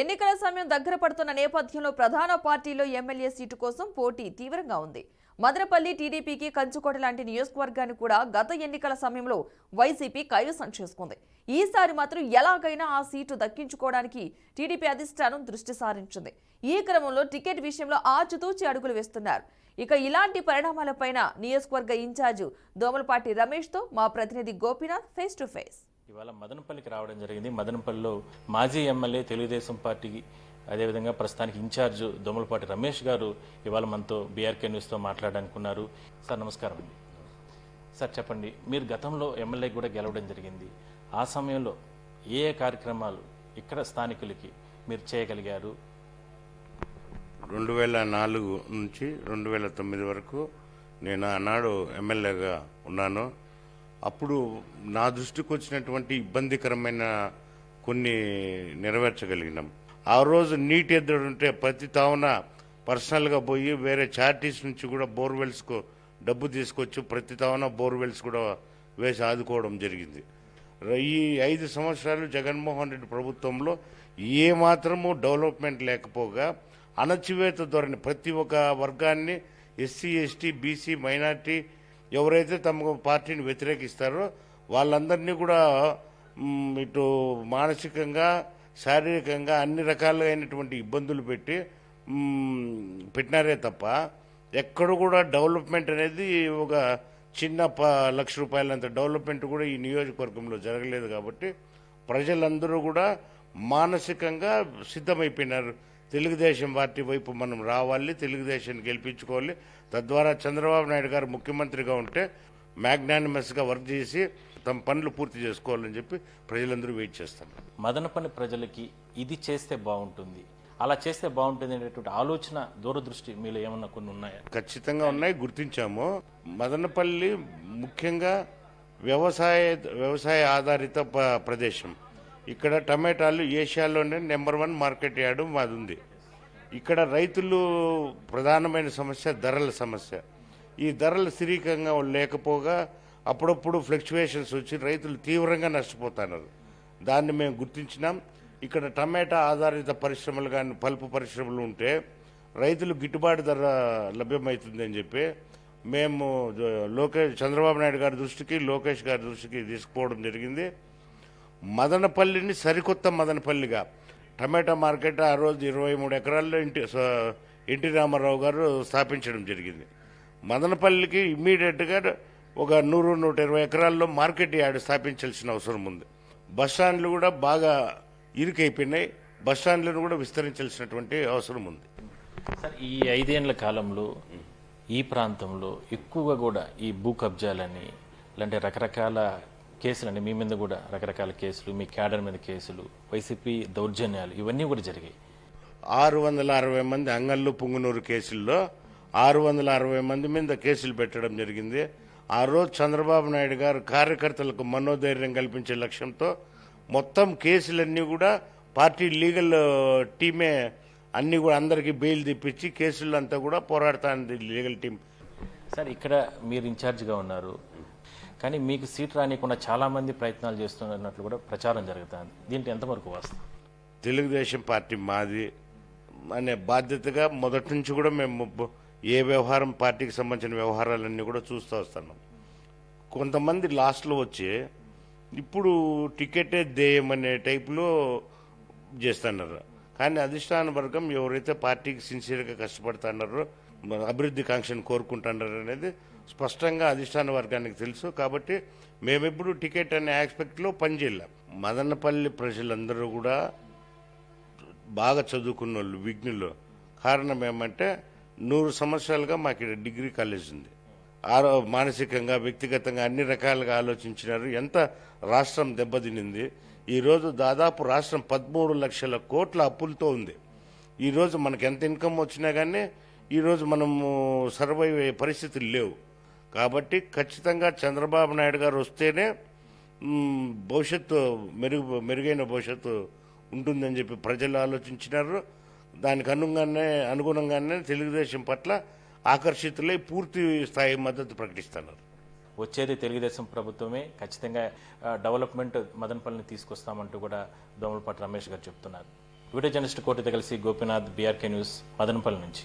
ఎన్నికల సమయం దగ్గర పడుతున్న నేపథ్యంలో ప్రధాన పార్టీలో ఎమ్మెల్యే సీటు కోసం పోటీ తీవ్రంగా ఉంది. మదనపల్లి టీడీపీకి కంచుకోట లాంటి నియోజకవర్గాన్ని కూడా గత ఎన్నికల సమయంలో వైసీపీ కైవసం చేసుకుంది. ఈసారి మాత్రం ఎలాగైనా ఆ సీటు దక్కించుకోవడానికి టీడీపీ అధిష్టానం దృష్టి సారించింది. ఈ క్రమంలో టికెట్ విషయంలో ఆచితూచి అడుగులు వేస్తున్నారు. ఇక ఇలాంటి పరిణామాలపైన నియోజకవర్గ ఇన్ఛార్జ్ దోమలపాటి రమేష్తో మా ప్రతినిధి గోపీనాథ్ ఫేస్ టు ఫేస్. ఇవాళ మదనపల్లికి రావడం జరిగింది. మదనపల్లిలో మాజీ ఎమ్మెల్యే తెలుగుదేశం పార్టీకి అదేవిధంగా ప్రస్తుతానికి ఇన్ఛార్జ్ దోమలపాటి రమేష్ గారు ఇవాళ మనతో బీఆర్కే న్యూస్తో మాట్లాడడానికి ఉన్నారు. సార్ నమస్కారం అండి. సార్ చెప్పండి, మీరు గతంలో ఎమ్మెల్యే కూడా గెలవడం జరిగింది. ఆ సమయంలో ఏ కార్యక్రమాలు ఇక్కడ స్థానికులకి మీరు చేయగలిగారు? 2004 నుంచి 2009 వరకు నేను ఆనాడు ఎమ్మెల్యేగా ఉన్నాను. అప్పుడు నా దృష్టికి వచ్చినటువంటి ఇబ్బందికరమైన కొన్ని నెరవేర్చగలిగినాం. ఆ రోజు నీటి ఎద్దడి ఉంటే ప్రతి తావున పర్సనల్గా పోయి వేరే చారిటీస్ నుంచి కూడా బోర్వెల్స్కు డబ్బు తీసుకొచ్చి ప్రతి తావున బోర్వెల్స్ కూడా వేసి ఆదుకోవడం జరిగింది. ఈ 5 సంవత్సరాలు జగన్మోహన్ రెడ్డి ప్రభుత్వంలో ఏమాత్రము డెవలప్మెంట్ లేకపోగా అణచివేత ధోరణి ప్రతి ఒక్క వర్గాన్ని ఎస్సీ ఎస్టీ బీసీ మైనార్టీ ఎవరైతే తమ పార్టీని వ్యతిరేకిస్తారో వాళ్ళందరినీ కూడా ఇటు మానసికంగా శారీరకంగా అన్ని రకాలైనటువంటి ఇబ్బందులు పెట్టినారే తప్ప ఎక్కడ కూడా డెవలప్మెంట్ అనేది ఒక చిన్న ₹1,00,000 డెవలప్మెంట్ కూడా ఈ నియోజకవర్గంలో జరగలేదు. కాబట్టి ప్రజలందరూ కూడా మానసికంగా సిద్ధమైపోయినారు. తెలుగుదేశం పార్టీ వైపు మనం రావాలి, తెలుగుదేశాన్ని గెలిపించుకోవాలి, తద్వారా చంద్రబాబు నాయుడు గారు ముఖ్యమంత్రిగా ఉంటే మ్యాగ్నానిమస్గా వర్క్ చేసి తమ పనులు పూర్తి చేసుకోవాలని చెప్పి ప్రజలందరూ వెయిట్ చేస్తారు. మదనపల్లి ప్రజలకి ఇది చేస్తే బాగుంటుంది, అలా చేస్తే బాగుంటుంది అనేటువంటి ఆలోచన దూరదృష్టి మీలో ఏమన్నా కొన్ని ఉన్నాయా? ఖచ్చితంగా ఉన్నాయి, గుర్తించాము. మదనపల్లి ముఖ్యంగా వ్యవసాయ ఆధారిత ప్రదేశం. ఇక్కడ టమాటాలు ఏషియాలోనే నెంబర్ 1 మార్కెట్ యార్డు మాది ఉంది. ఇక్కడ రైతులు ప్రధానమైన సమస్య ధరల సమస్య. ఈ ధరలు స్థిరీకంగా లేకపోగా అప్పుడప్పుడు ఫ్లక్చువేషన్స్ వచ్చి రైతులు తీవ్రంగా నష్టపోతున్నారు. దాన్ని మేము గుర్తించినాం. ఇక్కడ టమాటా ఆధారిత పరిశ్రమలు కానీ పల్పు పరిశ్రమలు ఉంటే రైతులు గిట్టుబాటు ధర లభ్యమవుతుంది అని చెప్పి మేము చంద్రబాబు నాయుడు గారి దృష్టికి లోకేష్ గారి దృష్టికి తీసుకుపోవడం జరిగింది. మదనపల్లిని సరికొత్త మదనపల్లిగా టమాటా మార్కెట్ ఆ రోజు 23 ఎకరాల్లో ఎన్టీ రామారావు గారు స్థాపించడం జరిగింది. మదనపల్లికి ఇమ్మీడియట్గా ఒక 100-120 ఎకరాల్లో మార్కెట్ యార్డ్ స్థాపించాల్సిన అవసరం ఉంది. బస్టాండ్లు కూడా బాగా ఇరుకైపోయినాయి. బస్టాండ్లను కూడా విస్తరించాల్సినటువంటి అవసరం ఉంది. సార్, ఈ 5 ఏళ్ల కాలంలో ఈ ప్రాంతంలో ఎక్కువగా కూడా ఈ భూ కబ్జాలని ఇలాంటి రకరకాల కేసులండి, మీ మీద కూడా రకరకాల కేసులు, మీ క్యాడర్ మీద కేసులు, వైసీపీ దౌర్జన్యాలు ఇవన్నీ కూడా జరిగాయి. 660 మంది అంగళ్ళు పుంగునూరు కేసుల్లో 660 మంది మీద కేసులు పెట్టడం జరిగింది. ఆ రోజు చంద్రబాబు నాయుడు గారు కార్యకర్తలకు మనోధైర్యం కల్పించే లక్ష్యంతో మొత్తం కేసులన్నీ కూడా పార్టీ లీగల్ టీమే అన్నీ కూడా అందరికీ బెయిల్ తెప్పించి కేసులంతా కూడా పోరాడుతుంది లీగల్ టీం. సార్, ఇక్కడ మీరు ఇన్ఛార్జిగా ఉన్నారు, కానీ మీకు సీట్ రానికుండా చాలామంది ప్రయత్నాలు చేస్తున్నట్లు కూడా ప్రచారం జరుగుతుంది. దీంట్లో ఎంతవరకు వాస్తవం? తెలుగుదేశం పార్టీ మాది అనే బాధ్యతగా మొదటి నుంచి కూడా మేము ఏ వ్యవహారం పార్టీకి సంబంధించిన వ్యవహారాలన్నీ కూడా చూస్తూ వస్తున్నాం. కొంతమంది లాస్ట్లో వచ్చి ఇప్పుడు టికెటే ధ్యేయం అనే టైపులో చేస్తున్నారు. కానీ అధిష్టాన వర్గం ఎవరైతే పార్టీకి సిన్సియర్గా కష్టపడుతున్నారో అభివృద్ధి కాంక్షను కోరుకుంటున్నారు అనేది స్పష్టంగా అధిష్టాన వర్గానికి తెలుసు. కాబట్టి మేమెప్పుడు టికెట్ అనే ఆస్పెక్ట్లో పనిచేయలేం. మదనపల్లి ప్రజలందరూ కూడా బాగా చదువుకున్న వాళ్ళు, విఘ్నులు. కారణం ఏమంటే 100 సంవత్సరాలుగా మాకు ఇక్కడ డిగ్రీ కాలేజ్ ఉంది. మానసికంగా వ్యక్తిగతంగా అన్ని రకాలుగా ఆలోచించినారు. ఎంత రాష్ట్రం దెబ్బతినింది. ఈరోజు దాదాపు రాష్ట్రం 13 లక్షల కోట్ల అప్పులతో ఉంది. ఈరోజు మనకు ఎంత ఇన్కమ్ వచ్చినా కానీ ఈరోజు మనము సర్వైవ్ అయ్యే పరిస్థితులు లేవు. కాబట్టి ఖచ్చితంగా చంద్రబాబు నాయుడు గారు వస్తేనే భవిష్యత్తు మెరుగైన భవిష్యత్తు ఉంటుందని చెప్పి ప్రజలు ఆలోచించినారు. దానికి అనుగుణంగానే తెలుగుదేశం పట్ల ఆకర్షితులై పూర్తి స్థాయి మద్దతు ప్రకటిస్తున్నారు. వచ్చేది తెలుగుదేశం ప్రభుత్వమే, ఖచ్చితంగా డెవలప్మెంట్ మదనపల్లిని తీసుకొస్తామంటూ కూడా దోమలపాటి రమేష్ గారు చెప్తున్నారు. వీడియో జర్నలిస్ట్ కోటితో కలిసి గోపీనాథ్, బీఆర్కే న్యూస్, మదనపల్లి నుంచి.